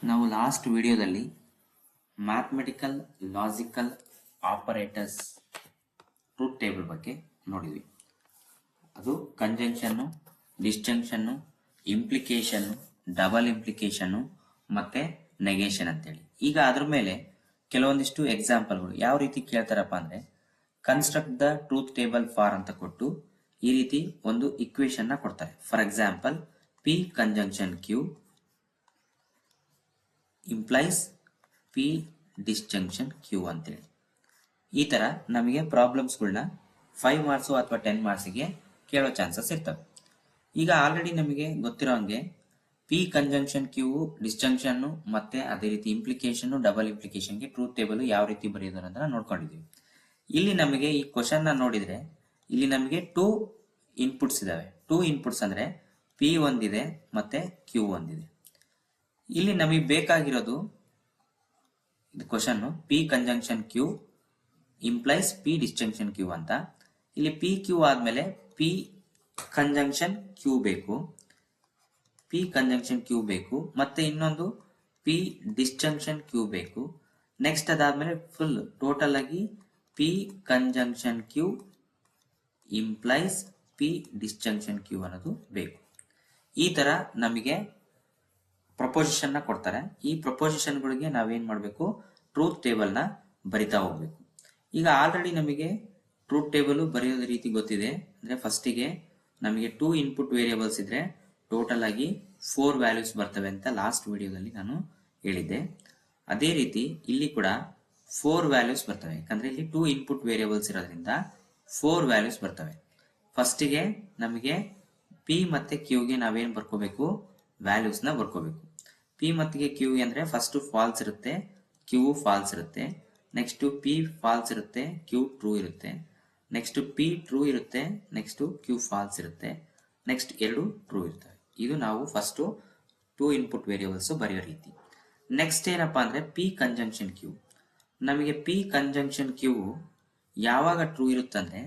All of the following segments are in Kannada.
ನಾವು ಲಾಸ್ಟ್ ವಿಡಿಯೋದಲ್ಲಿ mathematical logical operators truth table ಬಗ್ಗೆ ನೋಡಿದ್ವಿ. ಅದು ಕಂಜಂಕ್ಷನ್ನು, ಡಿಸ್ಜಂಕ್ಷನ್ನು, ಇಂಪ್ಲಿಕೇಶನ್ನು, ಡಬಲ್ ಇಂಪ್ಲಿಕೇಶನ್ನು ಮತ್ತೆ ನೆಗೇಷನ್ ಅಂತೇಳಿ. ಈಗ ಅದ್ರ ಮೇಲೆ ಕೆಲವೊಂದಿಷ್ಟು ಎಕ್ಸಾಂಪಲ್ಗಳು ಯಾವ ರೀತಿ ಕೇಳ್ತಾರಪ್ಪ ಅಂದ್ರೆ, construct the truth table for ಅಂತ ಕೊಟ್ಟು ಈ ರೀತಿ ಒಂದು ಇಕ್ವೇಶನ್ ನ ಕೊಡ್ತಾರೆ. For example, P conjunction Q implies P disjunction Q ಅಂತೇಳಿ. ಈ ತರ ನಮಗೆ ಪ್ರಾಬ್ಲಮ್ಸ್ಗಳನ್ನ 5 ಮಾರ್ಕ್ಸ್ ಅಥವಾ 10 ಮಾರ್ಕ್ಸ್ಗೆ ಕೇಳೋ ಚಾನ್ಸಸ್ ಇರ್ತವೆ. ಈಗ ಆಲ್ರೆಡಿ ನಮಗೆ ಗೊತ್ತಿರೋ ಹಂಗೆ ಪಿ ಕಂಜಂಕ್ಷನ್ ಕ್ಯೂ ಡಿಸ್ಜಂಕ್ಷನ್ ಮತ್ತೆ ಅದೇ ರೀತಿ ಇಂಪ್ಲಿಕೇಶನ್, ಡಬಲ್ ಇಂಪ್ಲಿಕೇಶನ್ಗೆ ಟ್ರೂತ್ ಟೇಬಲ್ ಯಾವ ರೀತಿ ಬರೆಯೋದು ಅನ್ನೋದನ್ನ ನೋಡ್ಕೊಂಡಿದೀವಿ. ಇಲ್ಲಿ ನಮಗೆ ಈ ಕ್ವಶನ್ ನ ನೋಡಿದ್ರೆ ಇಲ್ಲಿ ನಮಗೆ 2 ಇನ್ಪುಟ್ಸ್ ಇದಾವೆ. 2 ಇನ್ಪುಟ್ಸ್ ಅಂದ್ರೆ ಪಿ ಒಂದಿದೆ ಮತ್ತೆ ಕ್ಯೂ ಒಂದಿದೆ. ಇಲ್ಲಿ ನಮಗೆ ಬೇಕಾಗಿರೋದು ಇದು question P conjunction Q implies P disjunction Q ಅಂತ. ಇಲ್ಲಿ ಪಿ ಕ್ಯೂ ಆದ್ಮೇಲೆ ಪಿ ಕಂಜಂಕ್ಷನ್ ಕ್ಯೂ ಬೇಕು, ಪಿ ಕಂಜಂಕ್ಷನ್ ಕ್ಯೂ ಬೇಕು, ಮತ್ತೆ ಇನ್ನೊಂದು ಪಿ ಡಿಸ್ಜಂಕ್ಷನ್ ಕ್ಯೂ ಬೇಕು. ನೆಕ್ಸ್ಟ್ ಅದಾದ್ಮೇಲೆ ಫುಲ್ ಟೋಟಲ್ ಆಗಿ P conjunction Q implies P disjunction Q ಅನ್ನೋದು ಬೇಕು. ಈ ತರ ನಮಗೆ ಪ್ರಪೋಸಿಷನ್ ನ ಕೊಡ್ತಾರೆ. ಈ ಪ್ರಪೋಸಿಷನ್ ಗಳಿಗೆ ನಾವೇನ್ ಮಾಡಬೇಕು, ಟ್ರೂತ್ ಟೇಬಲ್ ನ ಬರಿತಾ ಹೋಗ್ಬೇಕು. ಈಗ ಆಲ್ರೆಡಿ ನಮಗೆ ಟ್ರೂತ್ ಟೇಬಲ್ ಬರೆಯೋದ ರೀತಿ ಗೊತ್ತಿದೆ. ಅಂದ್ರೆ ಫಸ್ಟಿಗೆ ನಮಗೆ 2 ಇನ್ಪುಟ್ ವೇರಿಯೇಬಲ್ಸ್ ಇದ್ರೆ ಟೋಟಲ್ ಆಗಿ 4 ವ್ಯಾಲ್ಯೂಸ್ ಬರ್ತವೆ ಅಂತ ಲಾಸ್ಟ್ ವಿಡಿಯೋದಲ್ಲಿ ನಾನು ಹೇಳಿದ್ದೆ. ಅದೇ ರೀತಿ ಇಲ್ಲಿ ಕೂಡ 4 ವ್ಯಾಲ್ಯೂಸ್ ಬರ್ತವೆ. ಯಾಕಂದ್ರೆ ಇಲ್ಲಿ 2 ಇನ್ಪುಟ್ ವೇರಿಯೇಬಲ್ಸ್ ಇರೋದ್ರಿಂದ 4 ವ್ಯಾಲ್ಯೂಸ್ ಬರ್ತವೆ. ಫಸ್ಟಿಗೆ ನಮಗೆ ಪಿ ಮತ್ತೆ ಕ್ಯೂಗೆ ನಾವೇನ್ ಬರ್ಕೋಬೇಕು, ವ್ಯಾಲ್ಯೂಸ್ ನ ಬರ್ಕೋಬೇಕು. ಪಿ ಮತ್ತೆ ಕ್ಯೂ ಅಂದ್ರೆ ಫಸ್ಟ್ ಫಾಲ್ಸ್ ಇರುತ್ತೆ, ಕ್ಯೂ ಫಾಲ್ಸ್ ಇರುತ್ತೆ. ನೆಕ್ಸ್ಟ್ ಪಿ ಫಾಲ್ಸ್ ಇರುತ್ತೆ, ಕ್ಯೂ ಟ್ರೂ ಇರುತ್ತೆ. ನೆಕ್ಸ್ಟ್ ಪಿ ಟ್ರೂ ಇರುತ್ತೆ, ನೆಕ್ಸ್ಟ್ ಕ್ಯೂ ಫಾಲ್ಸ್ ಇರುತ್ತೆ. ನೆಕ್ಸ್ಟ್ 2 ಟ್ರೂ ಇರ್ತವೆ. ಇದು ನಾವು ಫಸ್ಟ್ 2 ಇನ್ಪುಟ್ ವೇರಿಯೇಬಲ್ಸ್ ಬರೆಯೋ ರೀತಿ. ನೆಕ್ಸ್ಟ್ ಏನಪ್ಪಾ ಅಂದ್ರೆ ಪಿ ಕಂಜಂಕ್ಷನ್ ಕ್ಯೂ. ನಮಗೆ ಪಿ ಕಂಜಂಕ್ಷನ್ ಕ್ಯೂ ಯಾವಾಗ ಟ್ರೂ ಇರುತ್ತಂದ್ರೆ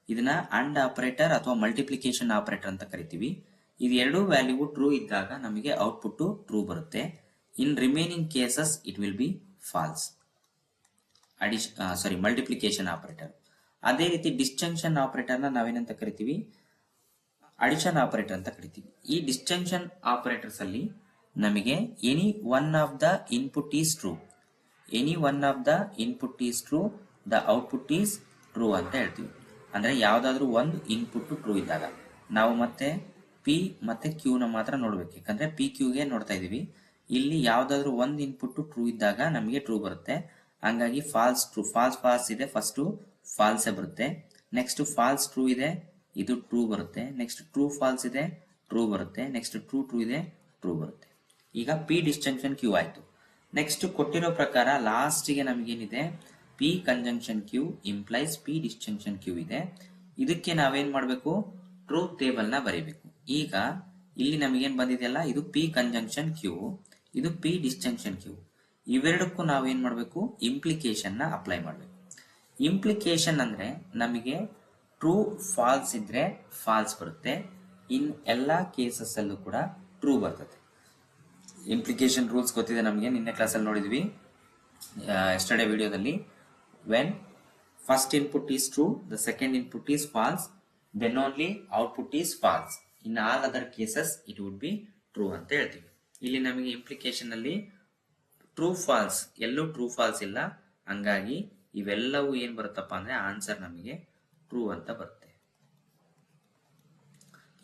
ಇದನ್ನ ಅಂಡ್ ಆಪರೇಟರ್ ಅಥವಾ ಮಲ್ಟಿಪ್ಲಿಕೇಶನ್ ಆಪರೇಟರ್ ಅಂತ ಕರಿತೀವಿ. ಇದು 2 ವ್ಯಾಲ್ಯೂ ಟ್ರೂ ಇದ್ದಾಗ ನಮಗೆ ಔಟ್ಪುಟ್ ಟ್ರೂ ಬರುತ್ತೆ. In remaining cases it will be false. Multiplication operator. ಅದೇ ರೀತಿ ಡಿಸ್ಜಂಕ್ಷನ್ ಆಪರೇಟರ್ ನ ನಾವೇನಂತ ಕರಿತೀವಿ, ಅಡಿಷನ್ ಆಪರೇಟರ್ ಅಂತ ಕರಿತೀವಿ. ಈ ಡಿಸ್ಜಂಕ್ಷನ್ ಆಪರೇಟರ್ಸ್ ಅಲ್ಲಿ ನಮಗೆ any one of the input is true, any one of the input is true, the output is true ಅಂತ ಹೇಳ್ತೀವಿ. ಅಂದ್ರೆ ಯಾವ್ದಾದ್ರು ಒಂದು ಇನ್ಪುಟ್ ಟ್ರೂ ಇದ್ದಾಗ ನಾವು ಮತ್ತೆ ಪಿ ಮತ್ತೆ ಕ್ಯೂ ನ ಮಾತ್ರ ನೋಡ್ಬೇಕು. ಯಾಕಂದ್ರೆ ಪಿ ಕ್ಯೂಗೆ ನೋಡ್ತಾ ಇದೀವಿ. ಇಲ್ಲಿ ಯಾವ್ದಾದ್ರು ಒಂದು ಇನ್ಪುಟ್ ಟ್ರೂ ಇದ್ದಾಗ ನಮಗೆ ಟ್ರೂ ಬರುತ್ತೆ. ಹಂಗಾಗಿ ಫಾಲ್ಸ್ ಟ್ರೂ, ಫಾಲ್ಸ್ ಇದೆ, ಫಸ್ಟ್ ಫಾಲ್ಸ್ ಬರುತ್ತೆ. ನೆಕ್ಸ್ಟ್ ಫಾಲ್ಸ್ ಟ್ರೂ ಇದೆ, ಇದು ಟ್ರೂ ಬರುತ್ತೆ. ನೆಕ್ಸ್ಟ್ ಟ್ರೂ ಫಾಲ್ಸ್ ಇದೆ, ಟ್ರೂ ಬರುತ್ತೆ. ನೆಕ್ಸ್ಟ್ ಟ್ರೂ ಟ್ರೂ ಇದೆ, ಟ್ರೂ ಬರುತ್ತೆ. ಈಗ ಪಿ ಡಿಸ್ಜಂಕ್ಷನ್ ಕ್ಯೂ ಆಯ್ತು. ನೆಕ್ಸ್ಟ್ ಕೊಟ್ಟಿರೋ ಪ್ರಕಾರ ಲಾಸ್ಟ್ ಗೆ ನಮಗೇನಿದೆ, P conjunction Q implies P disjunction Q ಇದೆ. ಇದಕ್ಕೆ ನಾವೇನ್ ಮಾಡ್ಬೇಕು, ಟ್ರೂತ್ ಟೇಬಲ್ ನ ಬರೀಬೇಕು. ಈಗ ಇಲ್ಲಿ ನಮಗೇನ್ ಬಂದಿದೆಯಲ್ಲ, ಇದು ಪಿ ಕಂಜಂಕ್ಷನ್ ಕ್ಯೂ, ಇದು ಪಿ ಡಿಸ್ಜಂಕ್ಷನ್ ಕ್ಯೂ. ಇವೆರಡಕ್ಕೂ ನಾವೇನ್ ಮಾಡ್ಬೇಕು, ಇಂಪ್ಲಿಕೇಶನ್ ನ ಅಪ್ಲೈ ಮಾಡ್ಬೇಕು. ಇಂಪ್ಲಿಕೇಶನ್ ಅಂದ್ರೆ ನಮಗೆ ಟ್ರೂ ಫಾಲ್ಸ್ ಇದ್ರೆ ಫಾಲ್ಸ್ ಬರುತ್ತೆ, ಇನ್ ಎಲ್ಲಾ ಕೇಸಸ್ ಅಲ್ಲೂ ಕೂಡ ಟ್ರೂ ಬರ್ತದೆ. ಇಂಪ್ಲಿಕೇಶನ್ ರೂಲ್ಸ್ ಗೊತ್ತಿದೆ ನಮಗೆ, ನಿನ್ನೆ ಕ್ಲಾಸಲ್ಲಿ ನೋಡಿದ್ವಿ ಎಸ್ಟರ್ಡೇ ವಿಡಿಯೋದಲ್ಲಿ. When first input is true, the second input is false, then only output is false. In all other cases it would be true ಅಂತ ಹೇಳ್ತೀವಿ. ಇಲ್ಲಿ ನಮಗೆ ಇಂಪ್ಲಿಕೇಶನ್ ಅಲ್ಲಿ ಟ್ರೂ ಫಾಲ್ಸ್, ಎಲ್ಲೂ ಟ್ರೂ ಫಾಲ್ಸ್ ಇಲ್ಲ. ಹಂಗಾಗಿ ಇವೆಲ್ಲವೂ ಏನ್ ಬರುತ್ತಪ್ಪ ಅಂದ್ರೆ ಆನ್ಸರ್ ನಮಗೆ ಟ್ರೂ ಅಂತ ಬರುತ್ತೆ.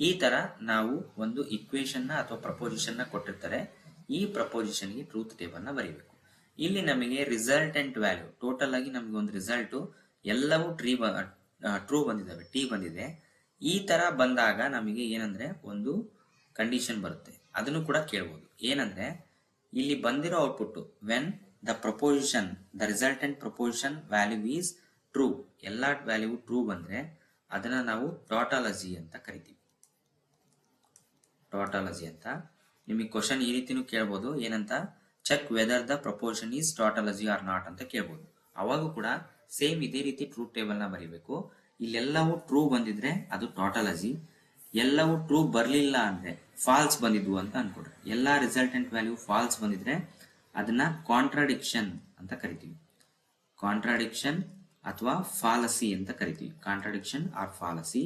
ಈ ತರ ನಾವು ಒಂದು ಇಕ್ವೇಶನ್ ನ ಅಥವಾ ಪ್ರಪೋಸಿಷನ್ ನ ಕೊಟ್ಟಿರ್ತಾರೆ. ಈ ಪ್ರಪೋಸಿಷನ್ ಗೆ ಟ್ರೂತ್ ಟೇಬಲ್ ನ ಬರೀಬೇಕು. ಇಲ್ಲಿ ನಮಗೆ ರಿಸಲ್ಟೆಂಟ್ ವ್ಯಾಲ್ಯೂ ಟೋಟಲ್ ಆಗಿ ನಮಗೆ ಒಂದು ರಿಸಲ್ಟ್ ಎಲ್ಲವೂ ಟ್ರೂ ಬಂದಿದ್ದಾವೆ, ಟಿ ಬಂದಿದೆ. ಈ ತರ ಬಂದಾಗ ನಮಗೆ ಏನಂದ್ರೆ ಒಂದು ಕಂಡೀಷನ್ ಬರುತ್ತೆ. ಅದನ್ನು ಕೂಡ ಕೇಳಬಹುದು. ಏನಂದ್ರೆ ಇಲ್ಲಿ ಬಂದಿರೋ output when the proposition, the resultant proposition value is true, ಎಲ್ಲಾ ವ್ಯಾಲ್ಯೂ ಟ್ರೂ ಬಂದ್ರೆ ಅದನ್ನ ನಾವು ಟಾಟಾಲಜಿ ಅಂತ ಕರಿತೀವಿ. ಟಾಟಾಲಜಿ ಅಂತ ನಿಮಗೆ ಕ್ವಶನ್ ಈ ರೀತಿನೂ ಕೇಳಬಹುದು. ಏನಂತ, check whether the proposition is tautology or not ಅಂತ ಕೇಳಬಹುದು. ಅವಾಗ ಕೂಡ ಸೇಮ್ ಇದೇ ರೀತಿ ಟ್ರೂತ್ ಟೇಬಲ್ ನ ಬರೀಬೇಕು. ಇಲ್ಲೆಲ್ಲವೂ ಟ್ರೂ ಬಂದಿದ್ರೆ ಅದು ಟಾಟಾಲಜಿ, ಎಲ್ಲವೂ ಟ್ರೂ ಬರಲಿಲ್ಲ ಅಂದ್ರೆ ಫಾಲ್ಸ್ ಬಂದಿದ್ವು ಅಂತ ಅನ್ಕೊಡ್ರಿ. ಎಲ್ಲಾ ರಿಸಲ್ಟೆಂಟ್ ವ್ಯಾಲ್ಯೂ ಫಾಲ್ಸ್ ಬಂದಿದ್ರೆ ಅದನ್ನ ಕಾಂಟ್ರಾಡಿಕ್ಷನ್ ಅಂತ ಕರಿತೀವಿ. ಕಾಂಟ್ರಾಡಿಕ್ಷನ್ ಅಥವಾ ಫಾಲಸಿ ಅಂತ ಕರಿತೀವಿ. Contradiction or fallacy.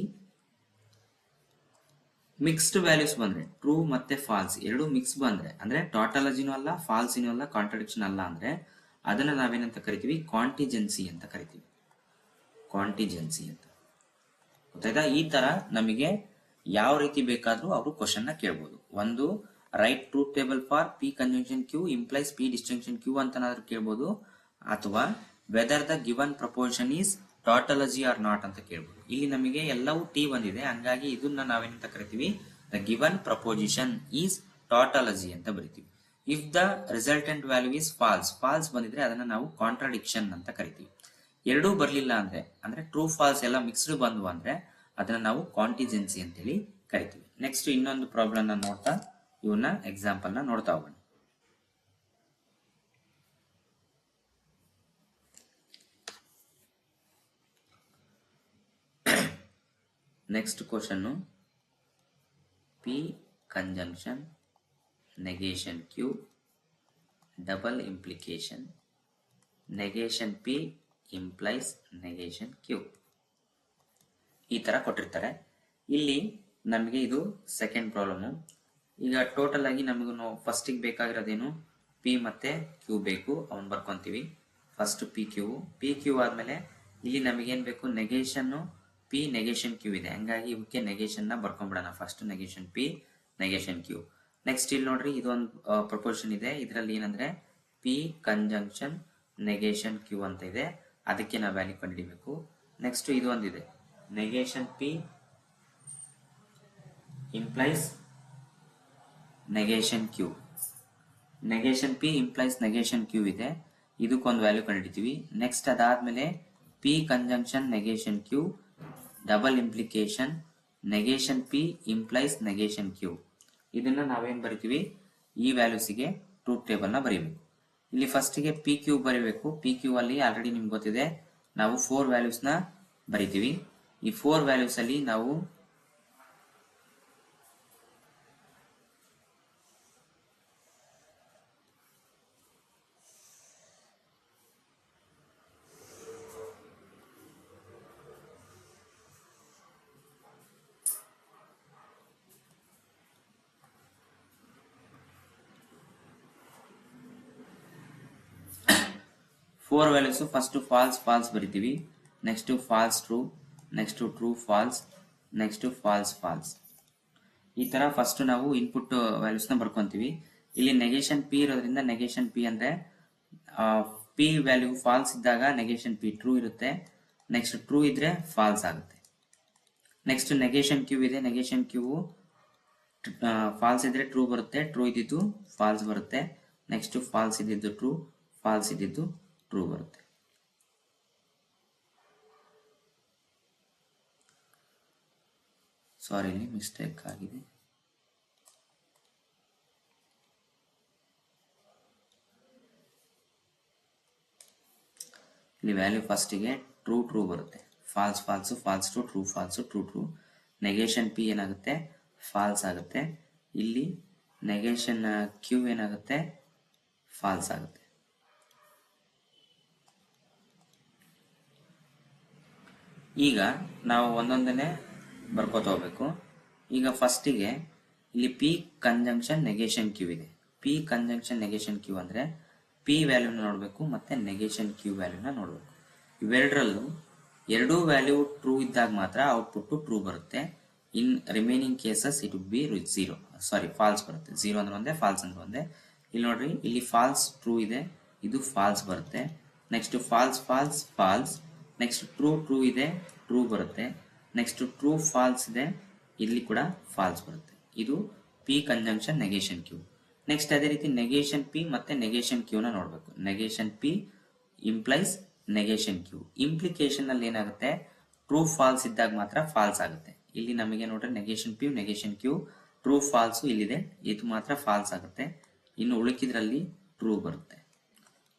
Mixed values ಬಂದ್ರೆ ಟ್ರೂ ಮತ್ತೆ ಫಾಲ್ಸ್ ಎರಡು ಮಿಕ್ಸ್ ಬಂದ್ರೆ ಅಂದ್ರೆ ಟಾಟಾಲಜಿನೂ ಅಲ್ಲ ಫಾಲ್ಸಿನೂ ಅಲ್ಲ ಕಾಂಟ್ರಾಡಿಕ್ಷನ್ ಅಲ್ಲ ಅಂದ್ರೆ ಅದನ್ನ ನಾವೇನಂತ ಕರಿತೀವಿ, ಕಾಂಟಿಜೆನ್ಸಿ ಅಂತ ಕರಿತೀವಿ. ಕಾಂಟಿಜೆನ್ಸಿ ಅಂತ ಗೊತ್ತಾಯ್ತಾ? ಈ ತರ ನಮಗೆ ಯಾವ ರೀತಿ ಬೇಕಾದ್ರೂ ಅವರು ಕ್ವಶನ್ ನ ಕೇಳ್ಬೋದು. ಒಂದು right truth table for P conjunction Q implies P distinction Q ಅಂತನಾದ್ರೂ ಕೇಳ್ಬೋದು, ಅಥವಾ whether the given proportion is tautology or not ಅಂತ ಕೇಳ್ಬೋದು. ಇಲ್ಲಿ ನಮಗೆ ಎಲ್ಲವೂ ಟಿ ಬಂದಿದೆ, ಹಂಗಾಗಿ ಇದನ್ನ ನಾವೇನಂತ ಕರಿತೀವಿ, the given proposition is tautology ಅಂತ ಬರಿತೀವಿ. If the resultant value is false, false ಬಂದಿದ್ರೆ ಅದನ್ನ ನಾವು ಕಾಂಟ್ರಾಡಿಕ್ಷನ್ ಅಂತ ಕರಿತೀವಿ. ಎರಡೂ ಬರ್ಲಿಲ್ಲ ಅಂದ್ರೆ ಟ್ರೂ ಫಾಲ್ಸ್ ಎಲ್ಲ ಮಿಕ್ಸ್ಡ್ ಬಂದ್ವು ಅಂದ್ರೆ ಅದನ್ನ ನಾವು ಕಾಂಟಿಜೆನ್ಸಿ ಅಂತೇಳಿ ಕರಿತೀವಿ. ನೆಕ್ಸ್ಟ್ ಇನ್ನೊಂದು ಪ್ರಾಬ್ಲಮ್ ನ ನೋಡ್ತಾ ಇವನ್ನ ಎಕ್ಸಾಂಪಲ್ ನ ನೋಡ್ತಾ ಹೋಗೋಣ. Next question, P conjunction negation Q double implication negation P implies negation Q ಈ ತರ ಕೊಟ್ಟಿರ್ತಾರೆ. ಇಲ್ಲಿ ನಮಗೆ ಇದು ಸೆಕೆಂಡ್ ಪ್ರಾಬ್ಲಮ್. ಈಗ ಟೋಟಲ್ ಆಗಿ ನಮಗೂ ಫಸ್ಟ್ ಬೇಕಾಗಿರೋದೇನು, ಪಿ ಮತ್ತೆ ಕ್ಯೂ ಬೇಕು, ಅವನ್ ಬರ್ಕೊಂತೀವಿ. ಫಸ್ಟ್ ಪಿ ಕ್ಯೂ ಆದ್ಮೇಲೆ ಇಲ್ಲಿ ನಮಗೇನ್ ಬೇಕು, ನೆಗೇಷನ್ ಪಿ ನೆಗೇಷನ್ ಕ್ಯೂ ಇದೆ, ಹಂಗಾಗಿ ಇವಕ್ಕೆ ನೆಗೇಷನ್ ನ ಬರ್ಕೊಂಡ್ಬಿಡೋಣ. First negation P negation Q. Next ಇಲ್ಲಿ ನೋಡ್ರಿ, ಇದೊಂದು ಪ್ರಪೋರ್ಷನ್ ಇದೆ, ಇದರಲ್ಲಿ ಏನಂದ್ರೆ ಪಿ ಕಂಜಂಕ್ಷನ್ ನೆಗೇಷನ್ ಕ್ಯೂ ಅಂತ ಇದೆ, ಅದಕ್ಕೆ ನಾವು ವ್ಯಾಲ್ಯೂ ಕಂಡುಹಿಡಿಬೇಕು. ನೆಕ್ಸ್ಟ್ ಇದು ಒಂದಿದೆ, negation P implies negation Q. Negation P implies negation Q ಇದೆ, ಇದಕ್ಕೊಂದು ವ್ಯಾಲ್ಯೂ ಕಂಡುಹಿಡಿತೀವಿ. ನೆಕ್ಸ್ಟ್ ಅದಾದ್ಮೇಲೆ P conjunction negation Q double implication negation P implies negation Q. ಇದನ್ನ ನಾವೇನ್ ಬರಿತೀವಿ, ಈ ವ್ಯಾಲ್ಯೂಸಿಗೆ ಟ್ರೂತ್ ಟೇಬಲ್ ನ ಬರೀಬೇಕು. ಇಲ್ಲಿ ಫಸ್ಟ್ ಗೆ ಪಿ ಕ್ಯೂ ಬರೀಬೇಕು. ಪಿ ಕ್ಯೂ ಅಲ್ಲಿ ಆಲ್ರೆಡಿ ನಿಮ್ಗೆ ಗೊತ್ತಿದೆ, ನಾವು 4 ವ್ಯಾಲ್ಯೂಸ್ ನ ಬರಿತೀವಿ. ಈ 4 ವ್ಯಾಲ್ಯೂಸ್ ಅಲ್ಲಿ ನಾವು four values first false false ಬರಿತೀವಿ, next false true, next true false, next false false. ಈ ತರ ಫಸ್ಟ್ ನಾವು ಇನ್ಪುಟ್ ವ್ಯಾಲ್ಯೂಸ್ ನ ಬರ್ಕೊಂತೀವಿ. ಇಲ್ಲಿ ನೆಗೇಷನ್ ಪಿ ಇರೋದ್ರಿಂದ ನೆಗೇಷನ್ ಪಿ ಅಂದ್ರೆ ಪಿ ವ್ಯಾಲ್ಯೂ ಫಾಲ್ಸ್ ಇದ್ದಾಗ ನೆಗೇಷನ್ ಪಿ ಟ್ರೂ ಇರುತ್ತೆ, ನೆಕ್ಸ್ಟ್ ಟ್ರೂ ಇದ್ರೆ ಫಾಲ್ಸ್ ಆಗುತ್ತೆ. ನೆಕ್ಸ್ಟ್ ನೆಗೇಷನ್ ಕ್ಯೂ ಇದೆ, ನೆಗೇಷನ್ ಕ್ಯೂ ಫಾಲ್ಸ್ ಇದ್ರೆ ಟ್ರೂ ಬರುತ್ತೆ, ಟ್ರೂ ಇದ್ದಿದ್ದು ಫಾಲ್ಸ್ ಬರುತ್ತೆ. ನೆಕ್ಸ್ಟ್ ಫಾಲ್ಸ್ ಇದ್ದಿದ್ದು ಟ್ರೂ, ಫಾಲ್ಸ್ ಇದ್ದಿದ್ದು ಟ್ರೂ ಬರುತ್ತೆ. ಸಾರಿ, ಇಲ್ಲಿ ಮಿಸ್ಟೇಕ್ ಆಗಿದೆ. ಇಲ್ಲಿ ವ್ಯಾಲ್ಯೂ ಫಸ್ಟಿಗೆ ಟ್ರೂ ಟ್ರೂ ಬರುತ್ತೆ, false false, false to true, false true true. Negation P ಏನಾಗುತ್ತೆ, ಫಾಲ್ಸ್ ಆಗುತ್ತೆ. ಇಲ್ಲಿ ನೆಗೇಷನ್ ಕ್ಯೂ ಏನಾಗುತ್ತೆ, ಫಾಲ್ಸ್ ಆಗುತ್ತೆ. ಈಗ ನಾವು ಒಂದೊಂದನ್ನೇ ಬರ್ಕೋತ ಹೋಗ್ಬೇಕು. ಈಗ ಫಸ್ಟಿಗೆ ಇಲ್ಲಿ ಪಿ ಕಂಜಂಕ್ಷನ್ ನೆಗೇಷನ್ ಕ್ಯೂ ಇದೆ. ಪಿ ಕಂಜಂಕ್ಷನ್ ನೆಗೇಷನ್ ಕ್ಯೂ ಅಂದ್ರೆ ಪಿ ವ್ಯಾಲ್ಯೂನ ನೋಡಬೇಕು ಮತ್ತೆ ನೆಗೇಷನ್ ಕ್ಯೂ ವ್ಯಾಲ್ಯೂನ ನೋಡಬೇಕು. ಇವೆರಡರಲ್ಲೂ ಎರಡೂ ವ್ಯಾಲ್ಯೂ ಟ್ರೂ ಇದ್ದಾಗ ಮಾತ್ರ ಔಟ್ಪುಟ್ ಟ್ರೂ ಬರುತ್ತೆ. In remaining cases it would be zero, sorry false ಬರುತ್ತೆ. ಝೀರೋ ಅಂದ್ರೆ ಒಂದೇ, ಫಾಲ್ಸ್ ಅಂದ್ರೆ ಒಂದೇ. ಇಲ್ಲಿ ನೋಡ್ರಿ, ಇಲ್ಲಿ ಫಾಲ್ಸ್ ಟ್ರೂ ಇದೆ, ಇದು ಫಾಲ್ಸ್ ಬರುತ್ತೆ. Next false false false, next true true ಇದೆ, ಟ್ರೂ ಬರುತ್ತೆ. ನೆಕ್ಸ್ಟ್ ಟ್ರೂ ಫಾಲ್ಸ್ ಇದೆ, ಇಲ್ಲಿ ಕೂಡ ಫಾಲ್ಸ್ ಬರುತ್ತೆ. ಇದು P conjunction negation Q. Next ಅದೇ ರೀತಿ ನೆಗೇಷನ್ ಪಿ ಮತ್ತೆ ನೆಗೇಷನ್ ಕ್ಯೂ ನ ನೋಡ್ಬೇಕು. Negation P implies negation Q. Implication ಅಲ್ಲಿ ಏನಾಗುತ್ತೆ, ಟ್ರೂ ಫಾಲ್ಸ್ ಇದ್ದಾಗ ಮಾತ್ರ ಫಾಲ್ಸ್ ಆಗುತ್ತೆ. ಇಲ್ಲಿ ನಮಗೆ ನೋಡ್ರೆ negation P negation Q true false ಇಲ್ಲಿದೆ, ಇದು ಮಾತ್ರ ಫಾಲ್ಸ್ ಆಗುತ್ತೆ. ಇನ್ನು ಉಳಿಕಿದ್ರಲ್ಲಿ ಟ್ರೂ ಬರುತ್ತೆ.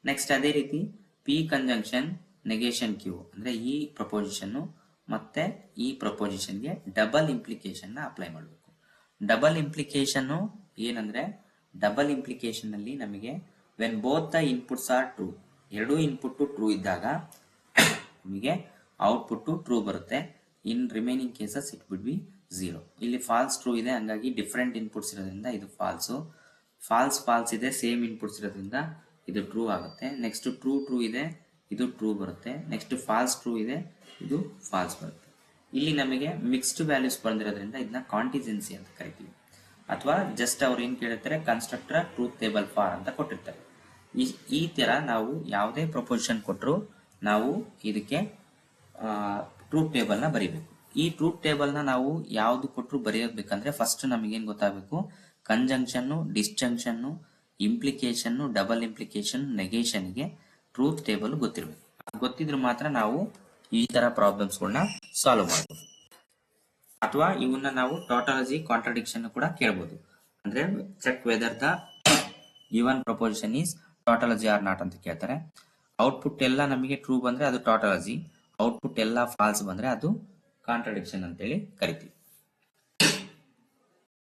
ನೆಕ್ಸ್ಟ್ ಅದೇ ರೀತಿ ಪಿ ಕಂಜಂಕ್ಷನ್ ನೆಗೇಷನ್ ಕ್ಯೂ ಅಂದ್ರೆ ಈ ಪ್ರಪೋಸಿಷನ್ ಮತ್ತೆ ಈ ಪ್ರಪೋಸಿಷನ್ಗೆ ಡಬಲ್ ಇಂಪ್ಲಿಕೇಶನ್ ನ ಅಪ್ಲೈ ಮಾಡಬೇಕು. ಡಬಲ್ ಇಂಪ್ಲಿಕೇಶನ್ ಏನಂದ್ರೆ, ಡಬಲ್ ಇಂಪ್ಲಿಕೇಶನ್ ಅಲ್ಲಿ ನಮಗೆ when both the inputs are true, ಎರಡೂ ಇನ್ಪುಟ್ ಟ್ರೂ ಇದ್ದಾಗ ನಮಗೆ ಔಟ್ಪುಟ್ ಟ್ರೂ ಬರುತ್ತೆ. In remaining cases it would B 0. ಇಲ್ಲಿ ಫಾಲ್ಸ್ ಟ್ರೂ ಇದೆ, ಹಂಗಾಗಿ ಡಿಫರೆಂಟ್ ಇನ್ಪುಟ್ಸ್ ಇರೋದ್ರಿಂದ ಇದು ಫಾಲ್ಸು. ಫಾಲ್ಸ್ ಇದೆ, ಸೇಮ್ ಇನ್ಪುಟ್ಸ್ ಇರೋದ್ರಿಂದ ಇದು ಟ್ರೂ ಆಗುತ್ತೆ. ನೆಕ್ಸ್ಟ್ ಟ್ರೂ ಇದೆ, ಇದು ಟ್ರೂ ಬರುತ್ತೆ. ನೆಕ್ಸ್ಟ್ ಫಾಲ್ಸ್ ಟ್ರೂ ಇದೆ, ಇದು ಫಾಲ್ಸ್ ಬರುತ್ತೆ. ಇಲ್ಲಿ ನಮಗೆ ಮಿಕ್ಸ್ಡ್ ವ್ಯಾಲ್ಯೂಸ್ ಬಂದಿರೋದ್ರಿಂದ ಇದನ್ನ ಕಾಂಟಿಜೆನ್ಸಿ ಅಂತ ಕರಿತೀವಿ. ಅಥವಾ ಜಸ್ಟ್ ಅವ್ರು ಏನ್ ಕೇಳಿರ್ತಾರೆ, ಕನ್ಸ್ಟ್ರಕ್ಟರ್ ಟ್ರೂತ್ ಟೇಬಲ್ ಫಾರ್ ಅಂತ ಕೊಟ್ಟಿರ್ತಾರೆ. ಈ ತರ ನಾವು ಯಾವುದೇ ಪ್ರಪೋಸಿಷನ್ ಕೊಟ್ಟರು ನಾವು ಇದಕ್ಕೆ ಟ್ರೂತ್ ಟೇಬಲ್ ನ ಬರೀಬೇಕು. ಈ ಟ್ರೂತ್ ಟೇಬಲ್ ನ ನಾವು ಯಾವ್ದು ಕೊಟ್ಟರು ಬರೆಯಬೇಕಂದ್ರೆ ಫಸ್ಟ್ ನಮಗೇನ್ ಗೊತ್ತಾಗಬೇಕು, conjunction, disjunction, implication, double implication, negation ಗೆ ಟ್ರೂತ್ ಟೇಬಲ್ ಗೊತ್ತಿರಬೇಕು. ಗೊತ್ತಿದ್ರು ಮಾತ್ರ ನಾವು ಈ ತರ ಪ್ರಾಬ್ಲಮ್ಸ್ ಗಳನ್ನ ಸಾಲ್ವ್ ಮಾಡಬಹುದು. ಅಥವಾ ಇವನ್ನ ನಾವು ಟಾಟಾಲಜಿ ಕಾಂಟ್ರಡಿಕ್ಷನ್ ಕೂಡ ಕೇಳಬಹುದು. ಅಂದ್ರೆ check whether the given proposition is tautology or not ಅಂತ ಕೇಳ್ತಾರೆ. ಔಟ್ಪುಟ್ ಎಲ್ಲ ನಮಗೆ ಟ್ರೂ ಬಂದ್ರೆ ಅದು ಟಾಟಾಲಜಿ, ಔಟ್ಪುಟ್ ಎಲ್ಲ ಫಾಲ್ಸ್ ಬಂದ್ರೆ ಅದು ಕಾಂಟ್ರಡಿಕ್ಷನ್ ಅಂತೇಳಿ ಕರಿತೀವಿ.